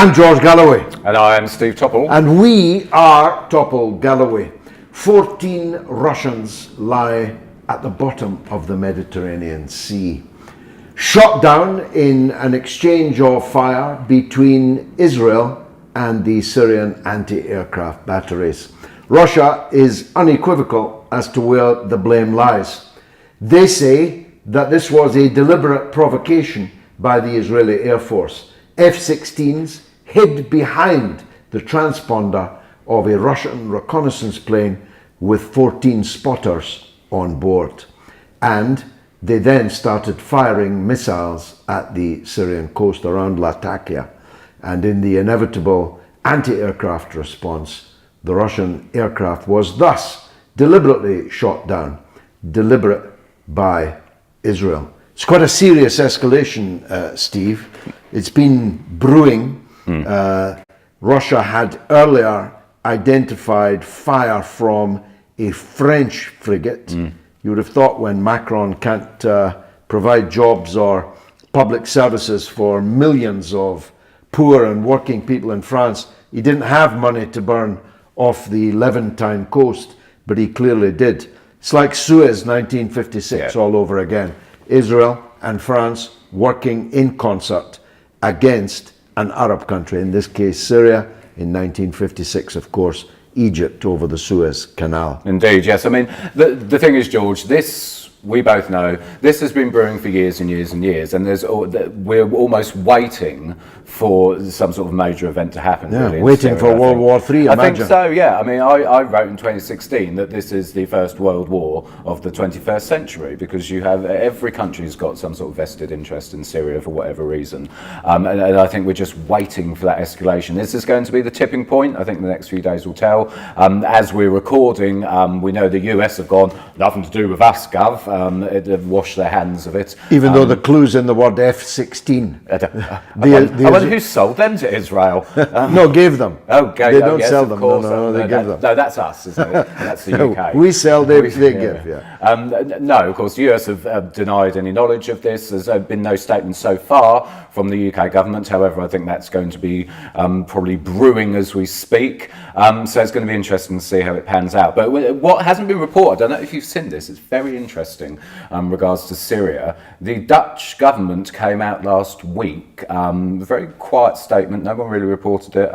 I'm George Galloway. And I am Steve Topple. And we are Topple Galloway. 14 Russians lie at the bottom of the Mediterranean Sea. Shot down in an exchange of fire between Israel and the Syrian anti-aircraft batteries. Russia is unequivocal as to where the blame lies. They say that this was a deliberate provocation by the Israeli Air Force. F-16s hid behind the transponder of a Russian reconnaissance plane with 14 spotters on board. And they then started firing missiles at the Syrian coast around Latakia. And in the inevitable anti-aircraft response, the Russian aircraft was thus deliberately shot down, deliberate by Israel. It's quite a serious escalation, Steve. It's been brewing. Russia had earlier identified fire from a French frigate. You would have thought when Macron can't provide jobs or public services for millions of poor and working people in France, he didn't have money to burn off the Levantine coast, but he clearly did. It's like Suez 1956 all over again. Israel and France working in concert against an Arab country, in this case Syria, in 1956, of course, Egypt over the Suez Canal. Indeed, yes. I mean, the thing is, George, this, we both know, this has been brewing for years and years and years, and we're almost waiting for some sort of major event to happen. Yeah, really, waiting for World War III, I think so, yeah. I mean, I wrote in 2016 that this is the first world war of the 21st century, because you have, every country's got some sort of vested interest in Syria for whatever reason. And I think we're just waiting for that escalation. This is going to be the tipping point. I think the next few days will tell. As we're recording, we know the US have gone, nothing to do with us, Gov. They've washed their hands of it. Even though the clue's in the word F-16. Who sold them to Israel? No, gave them. Okay, they don't yes, sell them. Course. No, they give them. No, that's us, isn't it? That's the UK. We sell, they give. Yeah. No, of course, the US have denied any knowledge of this. There's been no statement so far from the UK government. However, I think that's going to be probably brewing as we speak. So it's going to be interesting to see how it pans out. But what hasn't been reported, I don't know if you've seen this, it's very interesting regards to Syria. The Dutch government came out last week, very quiet statement, no one really reported it.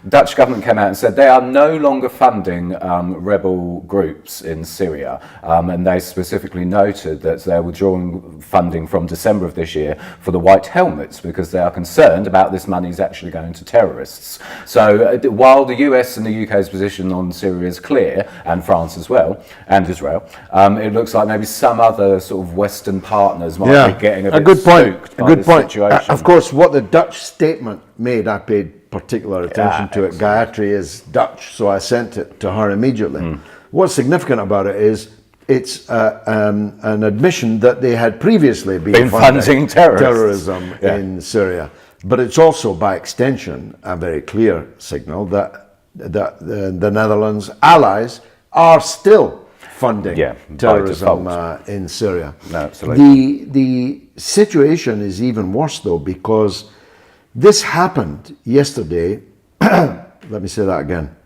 Dutch government came out and said they are no longer funding rebel groups in Syria, and they specifically noted that they're withdrawing funding from December of this year for the White Helmets because they are concerned about this money is actually going to terrorists. So while the US and the UK's position on Syria is clear, and France as well, and Israel, it looks like maybe some other sort of Western partners might be getting a bit spooked by this situation. Of course, what the Dutch statement made, I paid particular attention to it. Gayatri is Dutch, so I sent it to her immediately. What's significant about it is it's an admission that they had previously been funding terrorism in Syria. But it's also, by extension, a very clear signal that the Netherlands' allies are still funding terrorism in Syria. No, absolutely. The situation is even worse, though, because this happened yesterday. Let me say that again.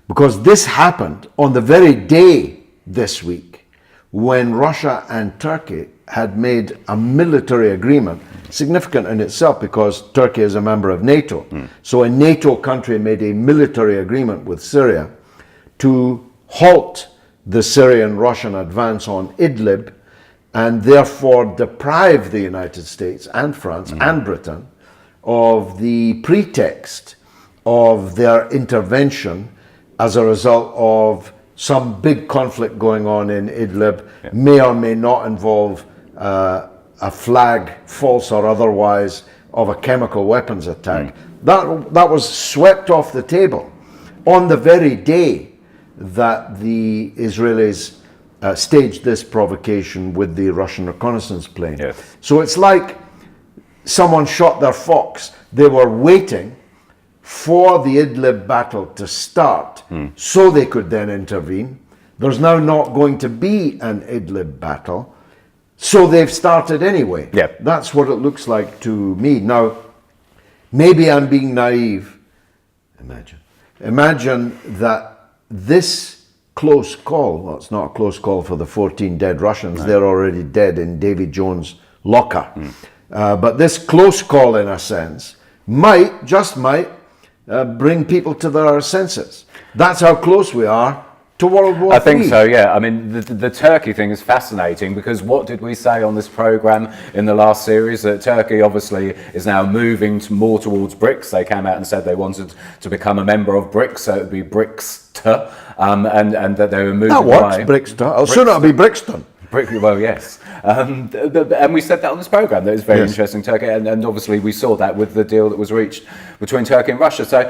Because this happened on the very day this week when Russia and Turkey had made a military agreement, significant in itself because Turkey is a member of NATO. So a NATO country made a military agreement with Syria to halt the Syrian-Russian advance on Idlib and therefore deprive the United States and France and Britain of the pretext of their intervention as a result of some big conflict going on in Idlib, may or may not involve a flag, false or otherwise, of a chemical weapons attack. That was swept off the table on the very day that the Israelis staged this provocation with the Russian reconnaissance plane. So it's like someone shot their fox. They were waiting for the Idlib battle to start so they could then intervene. There's now not going to be an Idlib battle, so they've started anyway. That's what it looks like to me. Now, Maybe I'm being naive. Imagine that this close call, well, it's not a close call for the 14 dead Russians, they're already dead in Davy Jones' locker. But this close call, in a sense, just might, bring people to their senses. That's how close we are to World War III. I think so, yeah. I mean, the Turkey thing is fascinating because what did we say on this programme in the last series? That Turkey obviously is now moving more towards BRICS. They came out and said they wanted to become a member of BRICS, so it would be BRICS-T, and that they were moving away. That works, BRICS-T. I'll soon it'll be Brixton. Well, yes. And we said that on this programme, that it was very interesting, Turkey, and obviously we saw that with the deal that was reached between Turkey and Russia. So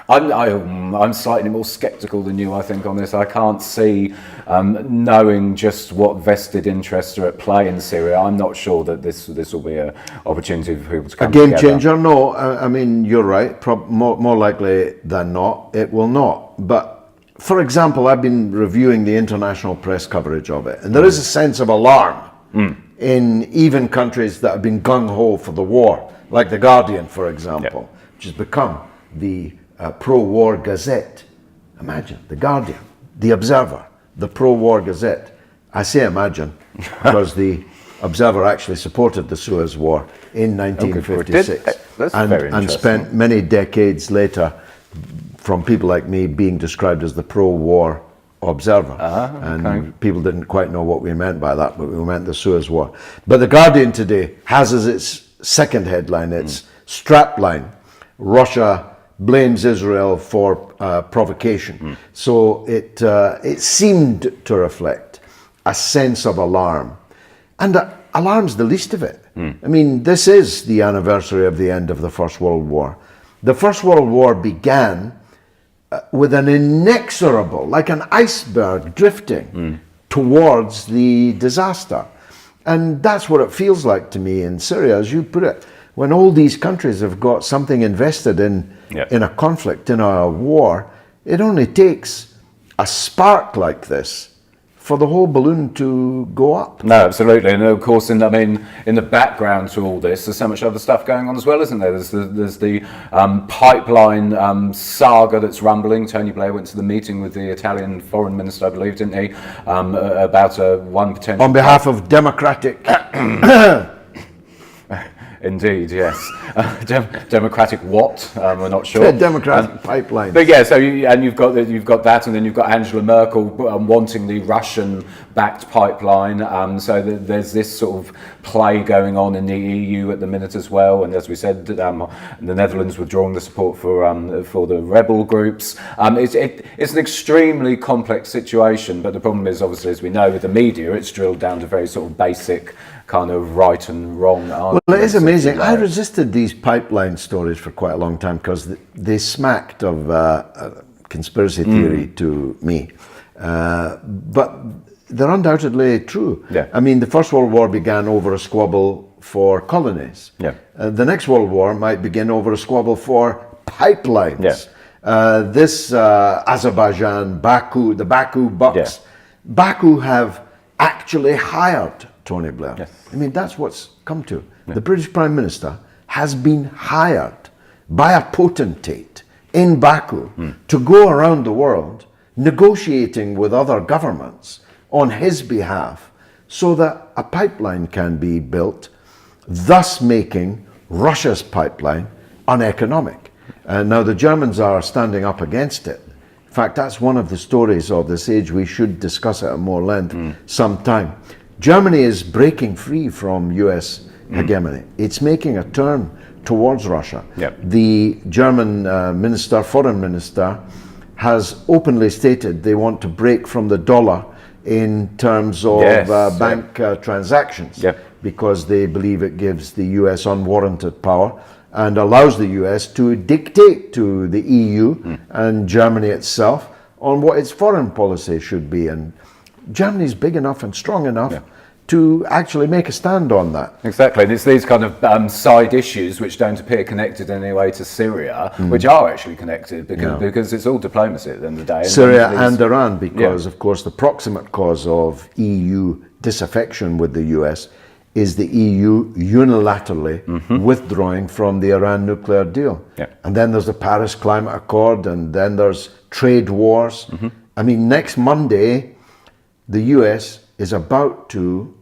I'm slightly more sceptical than you, I think, on this. I can't see, knowing just what vested interests are at play in Syria, I'm not sure that this will be an opportunity for people to come together. A game changer? No, I mean, you're right. More likely than not, it will not. But for example, I've been reviewing the international press coverage of it, and there is a sense of alarm in even countries that have been gung-ho for the war, like The Guardian, for example, which has become the pro-war gazette. Imagine, The Guardian, The Observer, the pro-war gazette. I say imagine because the Observer actually supported the Suez War in 1956 and spent many decades later, from people like me, being described as the pro-war Observer. And people didn't quite know what we meant by that, but we meant the Suez War. But The Guardian today has as its second headline, its strapline, Russia blames Israel for provocation. So it seemed to reflect a sense of alarm. And alarm's the least of it. I mean, this is the anniversary of the end of the First World War. The First World War began with an inexorable, like an iceberg drifting towards the disaster. And that's what it feels like to me in Syria, as you put it. When all these countries have got something invested in a conflict, in a war, it only takes a spark like this for the whole balloon to go up. No, absolutely, and of course, in the background to all this, there's so much other stuff going on as well, isn't there? There's the pipeline saga that's rumbling. Tony Blair went to the meeting with the Italian foreign minister, I believe, didn't he? About one potential on behalf of democratic. Indeed, yes. Democratic what? We're not sure. Democratic pipeline. But yeah, so you've got that, and then you've got Angela Merkel wanting the Russian-backed pipeline. So there's this sort of play going on in the EU at the minute as well. And as we said, the Netherlands withdrawing the support for the rebel groups. It's an extremely complex situation. But the problem is, obviously, as we know, with the media, it's drilled down to very sort of basic kind of right and wrong arguments. Well, it is amazing. I resisted these pipeline stories for quite a long time because they smacked of conspiracy theory to me. But they're undoubtedly true. Yeah. I mean, the First World War began over a squabble for colonies. Yeah. The next World War might begin over a squabble for pipelines. Yeah. This Azerbaijan, Baku, the Baku Bucks, Baku have actually hired Tony Blair. Yes. I mean, that's what's come to. The British Prime Minister has been hired by a potentate in Baku to go around the world negotiating with other governments on his behalf so that a pipeline can be built, thus making Russia's pipeline uneconomic. Now the Germans are standing up against it. In fact, that's one of the stories of this age. We should discuss it at more length sometime. Germany is breaking free from US hegemony. It's making a turn towards Russia. Yep. The German foreign minister, has openly stated they want to break from the dollar in terms of bank transactions because they believe it gives the US unwarranted power and allows the US to dictate to the EU and Germany itself on what its foreign policy should be. And Germany's big enough and strong enough to actually make a stand on that. Exactly, and it's these kind of side issues which don't appear connected in any way to Syria, which are actually connected because it's all diplomacy at the end of the day. Syria and Iran, because of course the proximate cause of EU disaffection with the US is the EU unilaterally withdrawing from the Iran nuclear deal. Yeah. And then there's the Paris Climate Accord, and then there's trade wars. I mean, next Monday, the US is about to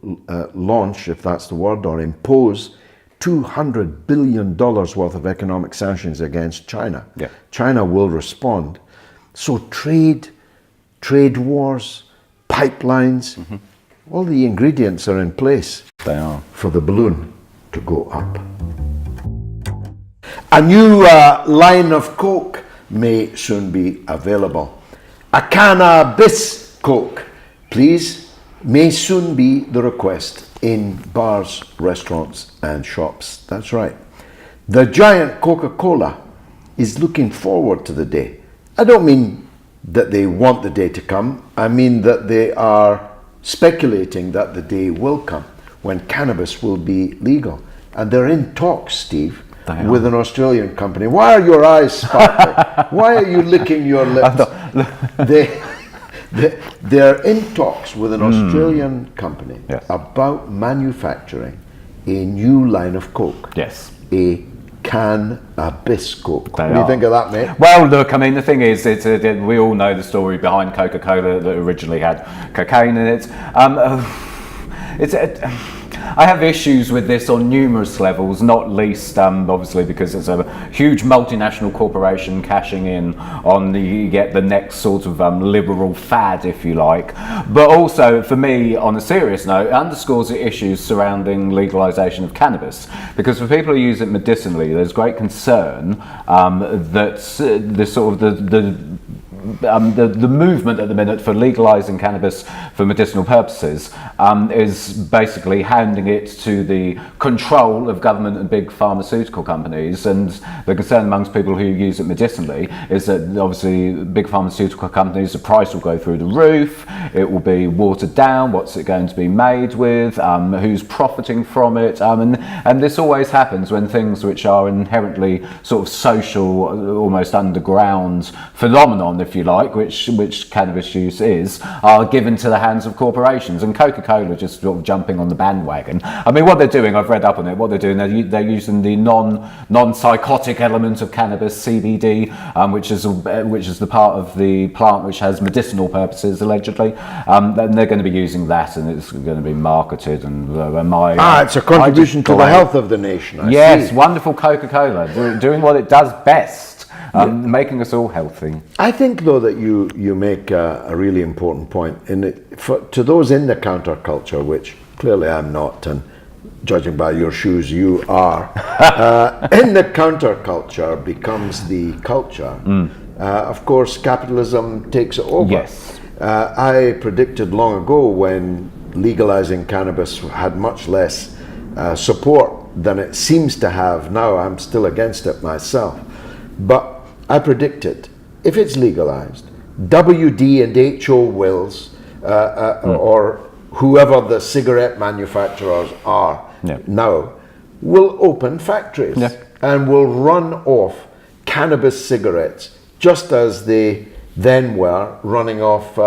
launch, if that's the word, or impose $200 billion worth of economic sanctions against China. Yeah. China will respond. So trade wars, pipelines, all the ingredients are in place. They are. For the balloon to go up. A new line of Coke may soon be available. A cannabis Coke, please, may soon be the request in bars, restaurants and shops. That's right. The giant Coca-Cola is looking forward to the day. I don't mean that they want the day to come. I mean that they are speculating that the day will come when cannabis will be legal. And they're in talks, Steve, with an Australian company. Why are your eyes sparkling? Why are you licking your lips? They're in talks with an Australian company about manufacturing a new line of Coke. Yes. A cannabis Coke. What do you think of that, mate? Well, look, I mean, the thing is, we all know the story behind Coca-Cola that originally had cocaine in it. I have issues with this on numerous levels, not least obviously because it's a huge multinational corporation cashing in on the next sort of liberal fad, if you like. But also, for me, on a serious note, it underscores the issues surrounding legalisation of cannabis. Because for people who use it medicinally, there's great concern that the movement at the minute for legalising cannabis for medicinal purposes is basically handing it to the control of government and big pharmaceutical companies. And the concern amongst people who use it medicinally is that obviously big pharmaceutical companies, the price will go through the roof, it will be watered down, what's it going to be made with, who's profiting from it, and this always happens when things which are inherently sort of social, almost underground phenomenon, if you like, which cannabis use is, are given to the hands of corporations. And Coca-Cola just sort of jumping on the bandwagon. I mean, what they're doing, I've read up on it, what they're doing, they're using the non-psychotic element of cannabis, CBD, which is the part of the plant which has medicinal purposes, allegedly. And they're going to be using that, and it's going to be marketed. And it's a contribution to the health of the nation. Yes, wonderful Coca-Cola, doing what it does best. Making us all healthy. I think, though, that you make a really important point. To those in the counterculture, which clearly I'm not, and judging by your shoes, you are, in the counterculture becomes the culture. Of course, capitalism takes it over. Yes. I predicted long ago, when legalizing cannabis had much less support than it seems to have now. I'm still against it myself. But I predicted, if it's legalized, WD and HO Wills, or whoever the cigarette manufacturers are now, will open factories and will run off cannabis cigarettes, just as they then were running off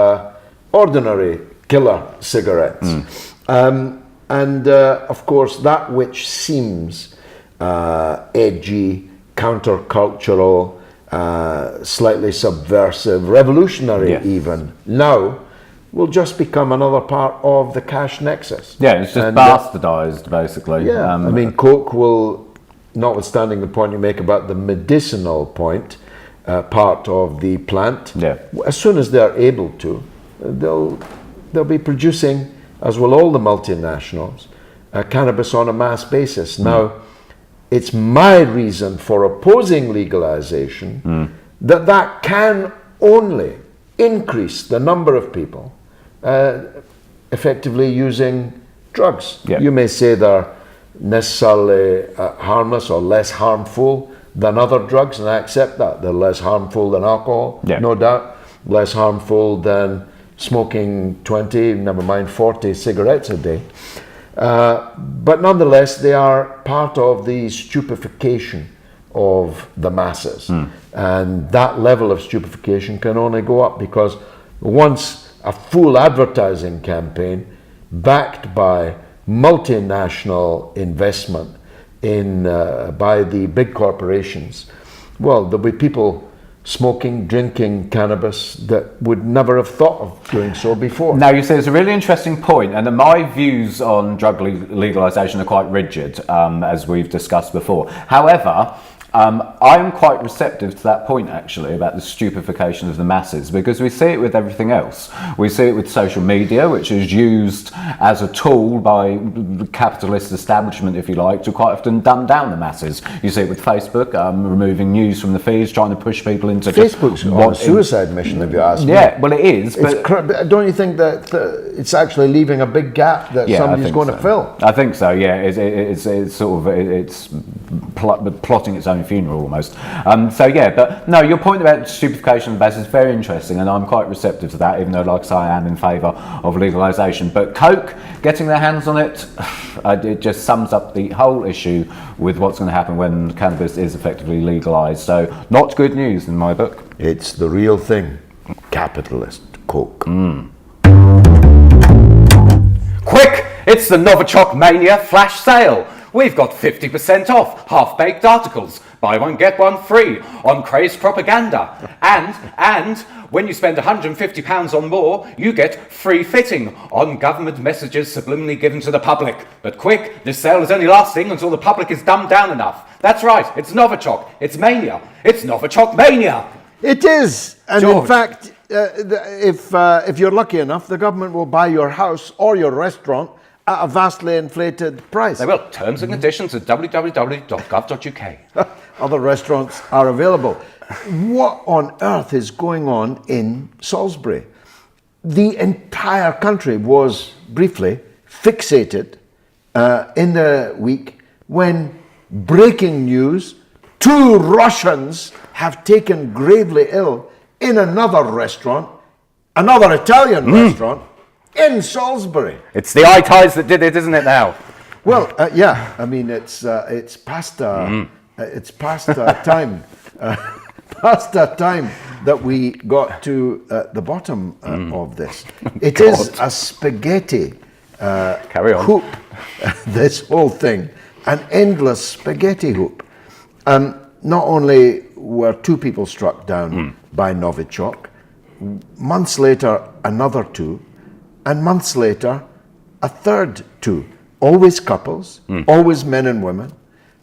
ordinary killer cigarettes. And of course, that which seems edgy, countercultural, slightly subversive, revolutionary even, now will just become another part of the cash nexus. Yeah, it's just bastardized, basically. Yeah, I mean, Coke will, notwithstanding the point you make about the medicinal part of the plant, as soon as they're able to, they'll be producing, as will all the multinationals, cannabis on a mass basis. Now, it's my reason for opposing legalization that can only increase the number of people effectively using drugs. You may say they're necessarily harmless or less harmful than other drugs, and I accept that. They're less harmful than alcohol, no doubt, less harmful than smoking 20, never mind 40 cigarettes a day. But nonetheless, they are part of the stupefaction of the masses. And that level of stupefaction can only go up because once a full advertising campaign backed by multinational investment in by the big corporations, well, there'll be people smoking, drinking cannabis that would never have thought of doing so before. Now, you say it's a really interesting point, and my views on drug legalisation are quite rigid, as we've discussed before. However, I'm quite receptive to that point, actually, about the stupefaction of the masses, because we see it with everything else. We see it with social media, which is used as a tool by the capitalist establishment, if you like, to quite often dumb down the masses. You see it with Facebook, removing news from the feeds, trying to push people into... Facebook's on a suicide mission, if you ask me. Yeah, well, it is, but... Don't you think that it's actually leaving a big gap that somebody's going to fill? I think so, yeah. It's sort of... It's plotting its own funeral almost. But no, your point about stupefaction of the masses is very interesting, and I'm quite receptive to that, even though, like I say, I am in favour of legalisation. But Coke, getting their hands on it, it just sums up the whole issue with what's going to happen when cannabis is effectively legalised. So, not good news in my book. It's the real thing. Capitalist Coke. Quick! It's the Novichok Mania flash sale. We've got 50% off half-baked articles, buy one get one free on crazed propaganda, and when you spend £150 or more, you get free fitting on government messages subliminally given to the public. But quick, this sale is only lasting until the public is dumbed down enough. That's right, it's Novichok, it's Mania, it's Novichok Mania. It is, and George. in fact, if you're lucky enough, the government will buy your house or your restaurant at a vastly inflated price. They will. Terms and conditions at www.gov.uk. Other restaurants are available. What on earth is going on in Salisbury? The entire country was briefly fixated in the week when breaking news, 2 Russians have taken gravely ill in another restaurant, another Italian restaurant, in Salisbury. It's the eye ties that did it, isn't it now? Well, yeah. I mean, it's past time. Past time that we got to the bottom of this. It is a spaghetti Carry on. hoop. This whole thing, an endless spaghetti hoop. Not only were 2 people struck down by Novichok, months later another 2. And months later, a third 2. Always couples, always men and women.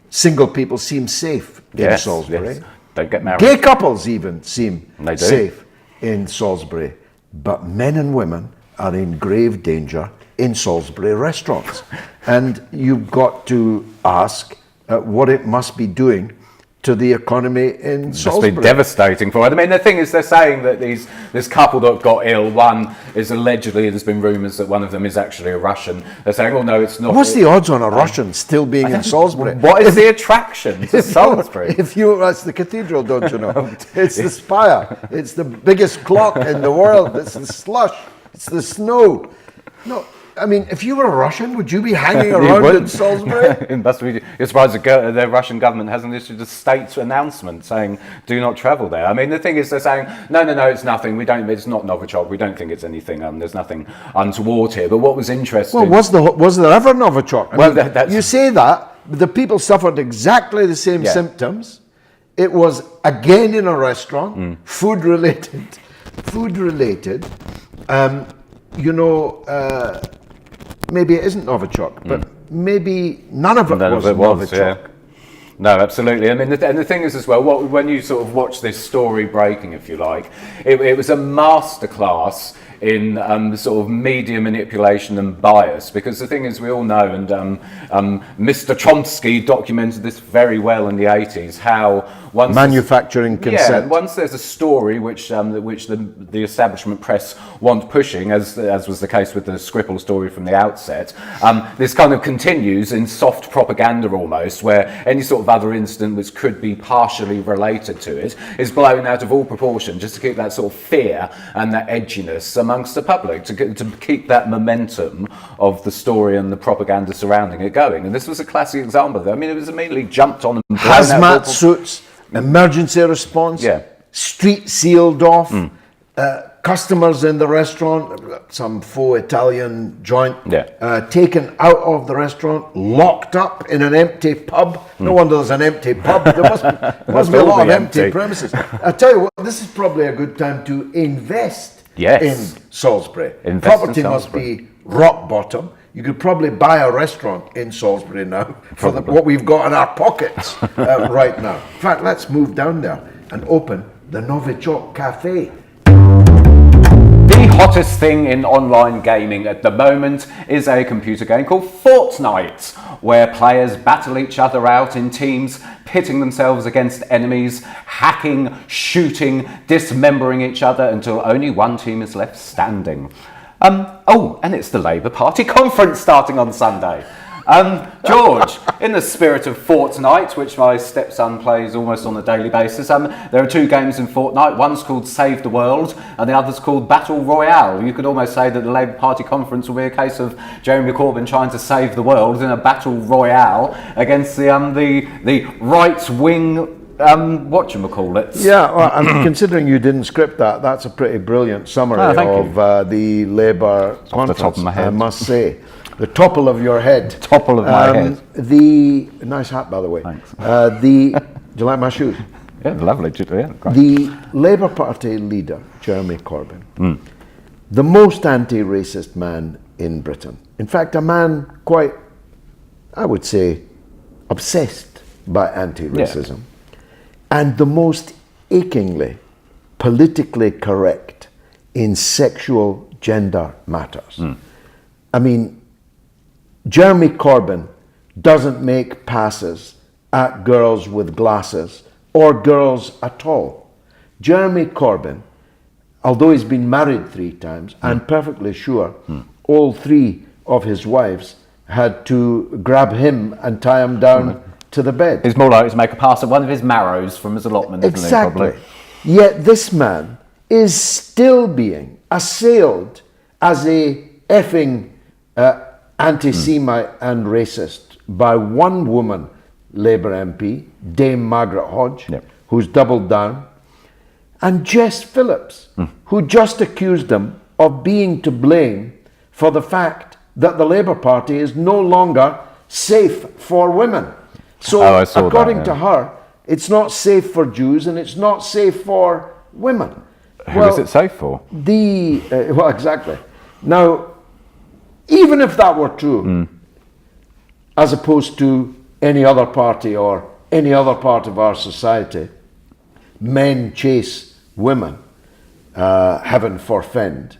Single people seem safe in Salisbury. Yes. Don't get married. Gay couples even seem They do. safe in Salisbury. But men and women are in grave danger in Salisbury restaurants. And you've got to ask what it must be doing to the economy in Salisbury. Must be devastating for it. I mean, the thing is, they're saying that this couple that got ill, one is allegedly, there's been rumours that one of them is actually a Russian. They're saying, oh no, it's not. What's the odds on a Russian still being in Salisbury? What is the attraction to Salisbury? That's the cathedral, don't you know? It's the spire. It's the biggest clock in the world. It's the slush. It's the snow. No, I mean, if you were a Russian, would you be hanging around in Salisbury? It must be. You're surprised the Russian government hasn't issued a state announcement saying do not travel there. I mean, the thing is, they're saying no, it's nothing. We don't. It's not Novichok. We don't think it's anything. There's nothing untoward here. But what was interesting? Well, was there ever Novichok? I mean, that's, you say that, but the people suffered exactly the same symptoms. It was again in a restaurant, food related. Maybe it isn't Novichok, but maybe none of it was Novichok. Yeah. No, absolutely. I mean, and the thing is as well, when you sort of watch this story breaking, if you like, it was a masterclass in sort of media manipulation and bias, because the thing is, we all know, and Mr. Chomsky documented this very well in the 80s, how once manufacturing consent. Yeah, once there's a story which the establishment press want pushing, as was the case with the Skripal story from the outset, this kind of continues in soft propaganda almost, where any sort of other incident which could be partially related to it is blown out of all proportion, just to keep that sort of fear and that edginess amongst the public, to keep that momentum of the story and the propaganda surrounding it going. And this was a classic example of that. I mean, it was immediately jumped on and blown out hazmat of suits, emergency response, street sealed off, customers in the restaurant, some faux Italian joint, Yeah. taken out of the restaurant, locked up in an empty pub. No wonder there's an empty pub. There must be a lot of empty premises. I tell you what, this is probably a good time to invest in Salisbury. Property must be rock bottom. You could probably buy a restaurant in Salisbury now for what we've got in our pockets right now. In fact, let's move down there and open the Novichok Cafe. The hottest thing in online gaming at the moment is a computer game called Fortnite, where players battle each other out in teams, pitting themselves against enemies, hacking, shooting, dismembering each other until only one team is left standing. And it's the Labour Party conference starting on Sunday. George, in the spirit of Fortnite, which my stepson plays almost on a daily basis, there are two games in Fortnite. One's called Save the World and the other's called Battle Royale. You could almost say that the Labour Party conference will be a case of Jeremy Corbyn trying to save the world in a Battle Royale against the right-wing whatchamacallit. Yeah, well, considering you didn't script that, that's a pretty brilliant summary of the Labour conference, the top of my head. I must say. The topple of your head. Topple of my head. The nice hat, by the way. Thanks. Do you like my shoes? Yeah, lovely. Yeah, great. The Labour Party leader, Jeremy Corbyn, the most anti-racist man in Britain. In fact, a man quite, I would say, obsessed by anti-racism. Yeah. And the most achingly politically correct in sexual gender matters. I mean, Jeremy Corbyn doesn't make passes at girls with glasses or girls at all. Jeremy Corbyn, although he's been married 3 times, I'm perfectly sure all 3 of his wives had to grab him and tie him down to the bed. It's more likely to make a pass at one of his marrows from his allotment, isn't exactly. he? Probably. Yet this man is still being assailed as a effing anti-Semite and racist by one woman Labour MP, Dame Margaret Hodge, who's doubled down, and Jess Phillips, who just accused him of being to blame for the fact that the Labour Party is no longer safe for women. So according to her, it's not safe for Jews and it's not safe for women. Who is it safe for? Well, exactly. Now, even if that were true, as opposed to any other party or any other part of our society, men chase women, heaven forfend.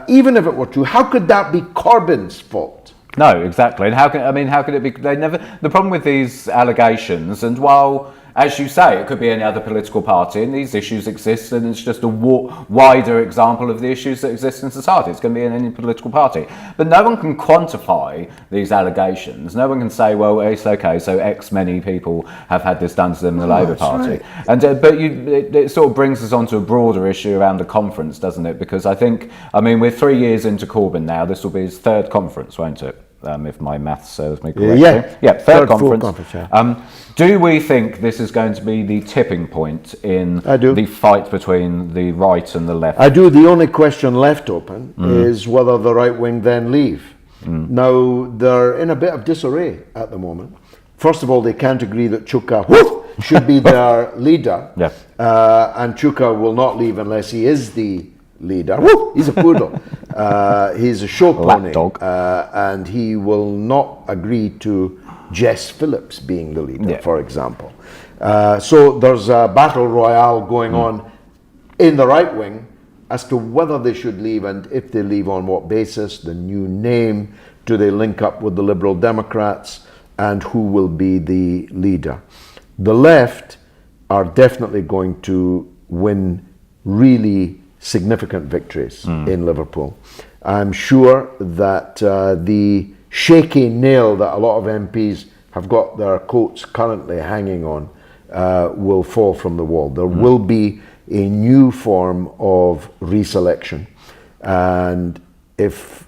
Even if it were true, how could that be Corbyn's fault? No, exactly. And how could it be? The problem with these allegations, and while, as you say, it could be any other political party, and these issues exist, and it's just a wider example of the issues that exist in society. It's going to be in any political party. But no one can quantify these allegations. No one can say, well, it's okay, so X many people have had this done to them in the Labour Party. Right. And it sort of brings us on to a broader issue around the conference, doesn't it? Because we're 3 years into Corbyn now. This will be his 3rd conference, won't it? If my maths serves me correctly. Third conference. Do we think this is going to be the tipping point in the fight between the right and the left? I do. The only question left open is whether the right wing then leave. Now, they're in a bit of disarray at the moment. First of all, they can't agree that Chuka should be their leader. And Chuka will not leave unless he is the leader. He's a poodle. He's a show pony. And he will not agree to Jess Phillips being the leader, for example. So there's a battle royale going on in the right wing as to whether they should leave, and if they leave, on what basis, the new name, do they link up with the Liberal Democrats, and who will be the leader. The left are definitely going to win really significant victories in Liverpool. I'm sure that the shaky nail that a lot of MPs have got their coats currently hanging on will fall from the wall. There will be a new form of reselection, and if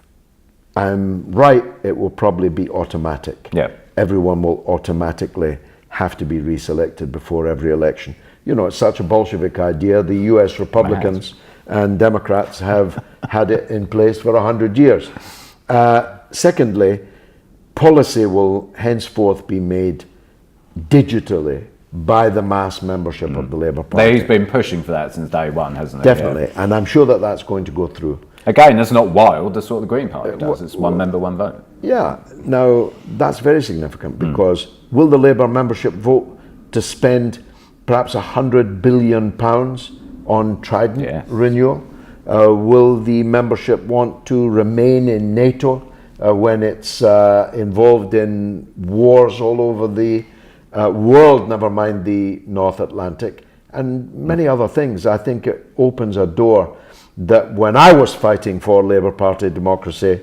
I'm right, it will probably be automatic. Everyone will automatically have to be reselected before every election. You know, it's such a Bolshevik idea. The US Republicans and Democrats have had it in place for 100 years. Secondly, policy will henceforth be made digitally by the mass membership of the Labour Party. He's been pushing for that since day one, hasn't he? Definitely, Yeah. and I'm sure that that's going to go through. Again, that's not wild. That's what the Green Party does. It's one member, one vote. Yeah, now that's very significant because will the Labour membership vote to spend perhaps £100 billion on Trident renewal? Will the membership want to remain in NATO when it's involved in wars all over the world, never mind the North Atlantic, and many other things? I think it opens a door that when I was fighting for Labour Party democracy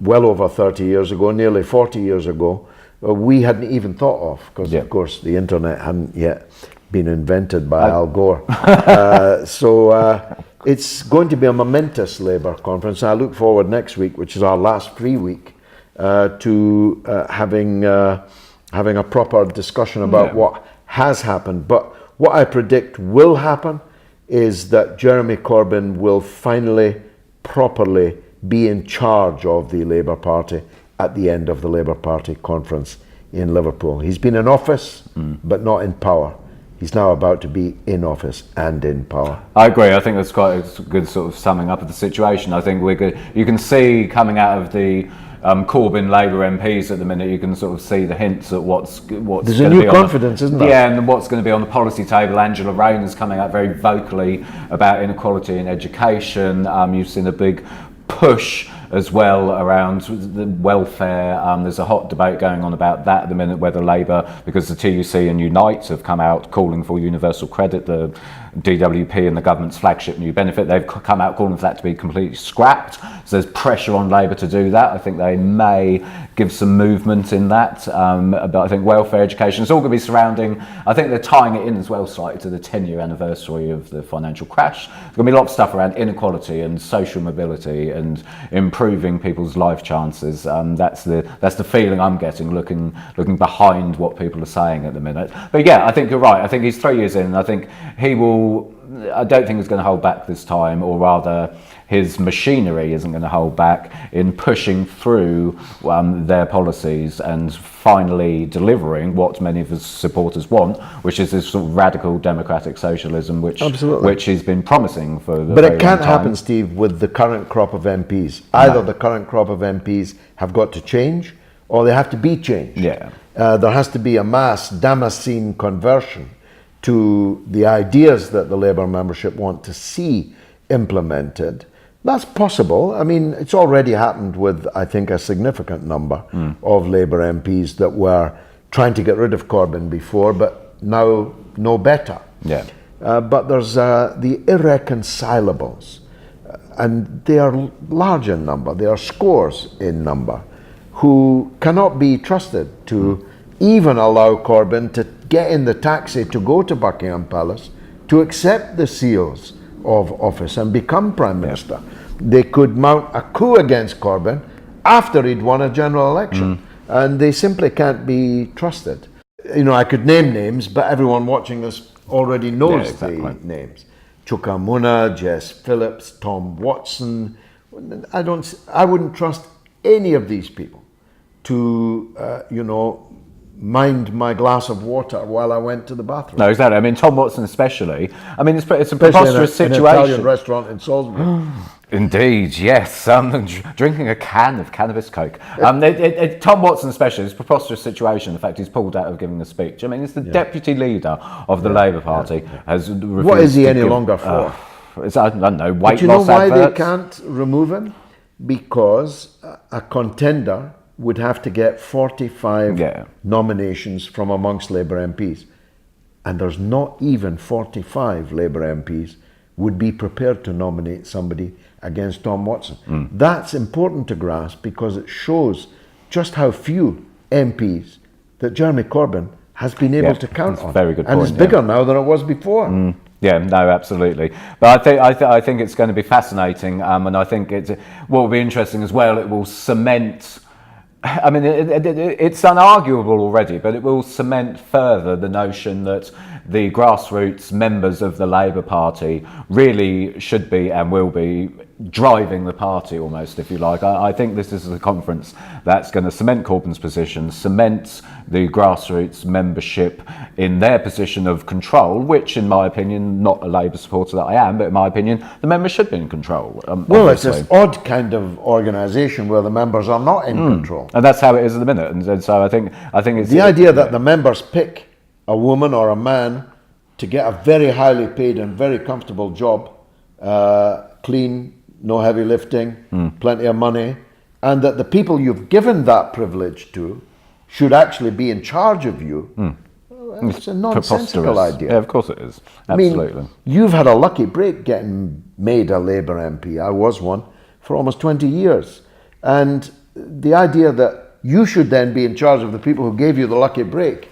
well over 30 years ago, nearly 40 years ago, we hadn't even thought of, because of course the internet hadn't yet been invented by Al Gore. So it's going to be a momentous Labour conference. I look forward next week, which is our last free week, to having a proper discussion about what has happened. But what I predict will happen is that Jeremy Corbyn will finally, properly be in charge of the Labour Party at the end of the Labour Party conference in Liverpool. He's been in office, but not in power. He's now about to be in office and in power. I agree. I think that's quite a good sort of summing up of the situation. I think you can see coming out of the Corbyn Labour MPs at the minute, you can sort of see the hints at what's There's a new confidence, isn't there? Yeah, and what's going to be on the policy table. Angela Rayner's coming out very vocally about inequality in education. You've seen a big push as well around the welfare. There's a hot debate going on about that at the minute, whether Labour, because the TUC and Unite have come out calling for universal credit, the DWP and the government's flagship new benefit, they've come out calling for that to be completely scrapped. So there's pressure on Labour to do that. I think they may give some movement in that. But I think welfare, education, it's all going to be surrounding, I think they're tying it in as well slightly to the 10-year anniversary of the financial crash. There's going to be a lot of stuff around inequality and social mobility and improving people's life chances. That's the feeling I'm getting looking behind what people are saying at the minute. But yeah, I think you're right. I think he's 3 years in, and I think I don't think he's going to hold back this time, or rather his machinery isn't going to hold back in pushing through their policies and finally delivering what many of his supporters want, which is this sort of radical democratic socialism, which he's been promising for the But it can't happen, Steve, with the current crop of MPs. Either the current crop of MPs have got to change, or they have to be changed. Yeah. There has to be a mass Damascene conversion to the ideas that the Labour membership want to see implemented. That's possible. I mean, it's already happened with, I think, a significant number of Labour MPs that were trying to get rid of Corbyn before, but now know better. Yeah. But there's the irreconcilables, and they are large in number. They are scores in number, who cannot be trusted to even allow Corbyn to get in the taxi to go to Buckingham Palace to accept the seals of office and become Prime Minister. They could mount a coup against Corbyn after he'd won a general election, and they simply can't be trusted. You know, I could name names, but everyone watching this already knows the names. Chuka Munna, Jess Phillips, Tom Watson. I wouldn't trust any of these people to, mind my glass of water while I went to the bathroom. No, exactly. I mean, Tom Watson especially. I mean, it's a preposterous situation. In an Italian restaurant in Salisbury. Indeed, yes. Drinking a can of cannabis Coke. Tom Watson especially, it's a preposterous situation. The fact he's pulled out of giving the speech. I mean, it's the deputy leader of the Labour Party has refused. What is he any longer for? I don't know, weight but you loss know why adverts? They can't remove him? Because a contender would have to get 45 nominations from amongst Labour MPs. And there's not even 45 Labour MPs would be prepared to nominate somebody against Tom Watson. That's important to grasp, because it shows just how few MPs that Jeremy Corbyn has been able to count on. Very good point. And it's bigger now than it was before. Yeah, no, absolutely. But I think it's going to be fascinating, and I think what will be interesting as well. It will cement. I mean, it's unarguable already, but it will cement further the notion that the grassroots members of the Labour Party really should be and will be driving the party almost, if you like. I think this is a conference that's going to cement Corbyn's position, cement the grassroots membership in their position of control, which in my opinion, not a Labour supporter that I am, but in my opinion, the members should be in control. Well, it's this odd kind of organisation where the members are not in control. And that's how it is at the minute. And so I think it's... The idea that the members pick a woman or a man to get a very highly paid and very comfortable job, clean, no heavy lifting, plenty of money, and that the people you've given that privilege to should actually be in charge of you. Well, it's a nonsensical idea. Yeah, of course it is. Absolutely. I mean, you've had a lucky break getting made a Labour MP. I was one for almost 20 years. And the idea that you should then be in charge of the people who gave you the lucky break,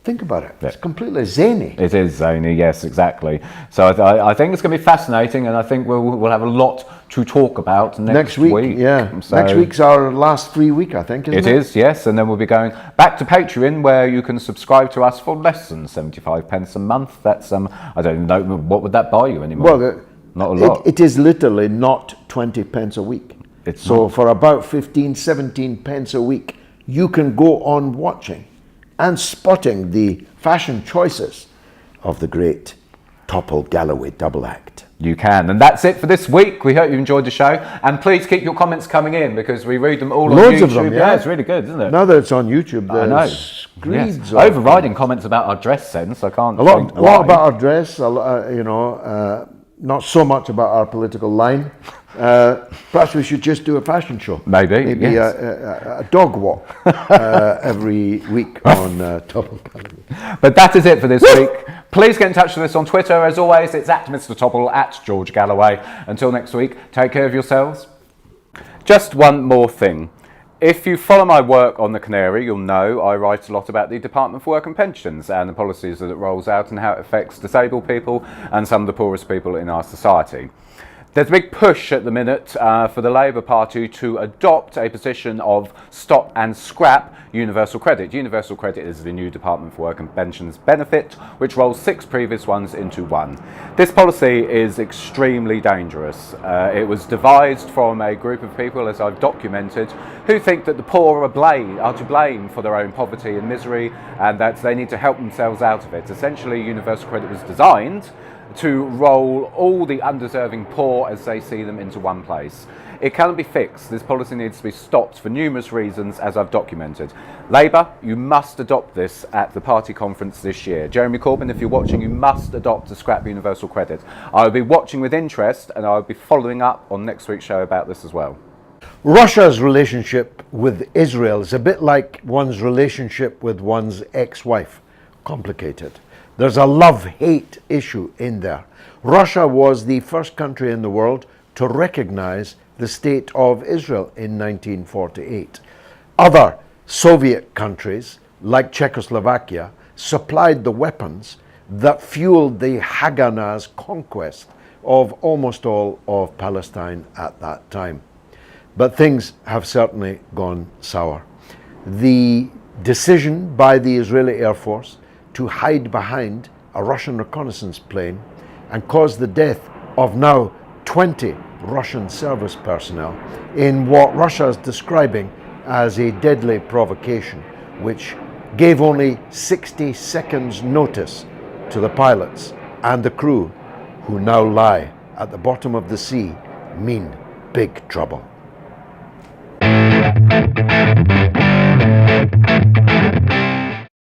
think about it. It's completely zany. It is zany, yes, exactly. So I think it's going to be fascinating, and I think we'll have a lot to talk about next week. Yeah, so next week's our last free week, I think, isn't it? It is, yes, and then we'll be going back to Patreon, where you can subscribe to us for less than 75 pence a month. That's I don't even know, what would that buy you anymore? Well, not a lot. It is literally not 20 pence a week. So for about 15, 17 pence a week, you can go on watching and spotting the fashion choices of the great Topple Galloway double act. You can. And that's it for this week. We hope you enjoyed the show. And please keep your comments coming in, because we read them all on YouTube. Loads of them, yeah. It's really good, isn't it? Now that it's on YouTube, I know. screeds Yes. Overriding comments about our dress sense. I can't a lot about our dress, not so much about our political line. Perhaps we should just do a fashion show. Maybe yes. a dog walk every week on Topple Galloway. But that is it for this week. Please get in touch with us on Twitter. As always, it's at Mr. Topple, at George Galloway. Until next week, take care of yourselves. Just one more thing. If you follow my work on the Canary, you'll know I write a lot about the Department for Work and Pensions and the policies that it rolls out and how it affects disabled people and some of the poorest people in our society. There's a big push at the minute for the Labour Party to adopt a position of stop and scrap universal credit. Universal credit is the new Department for Work and Pensions benefit, which rolls 6 previous ones into one. This policy is extremely dangerous. It was devised from a group of people, as I've documented, who think that the poor are to blame for their own poverty and misery, and that they need to help themselves out of it. Essentially, universal credit was designed to roll all the undeserving poor as they see them into one place. It cannot be fixed. This policy needs to be stopped for numerous reasons, as I've documented. Labour, you must adopt this at the party conference this year. Jeremy Corbyn, if you're watching, you must adopt a scrap universal credit. I will be watching with interest, and I will be following up on next week's show about this as well. Russia's relationship with Israel is a bit like one's relationship with one's ex-wife. Complicated. There's a love-hate issue in there. Russia was the first country in the world to recognize the state of Israel in 1948. Other Soviet countries, like Czechoslovakia, supplied the weapons that fueled the Haganah's conquest of almost all of Palestine at that time. But things have certainly gone sour. The decision by the Israeli Air Force to hide behind a Russian reconnaissance plane and cause the death of now 20 Russian service personnel in what Russia is describing as a deadly provocation, which gave only 60 seconds notice to the pilots and the crew, who now lie at the bottom of the sea, mean big trouble.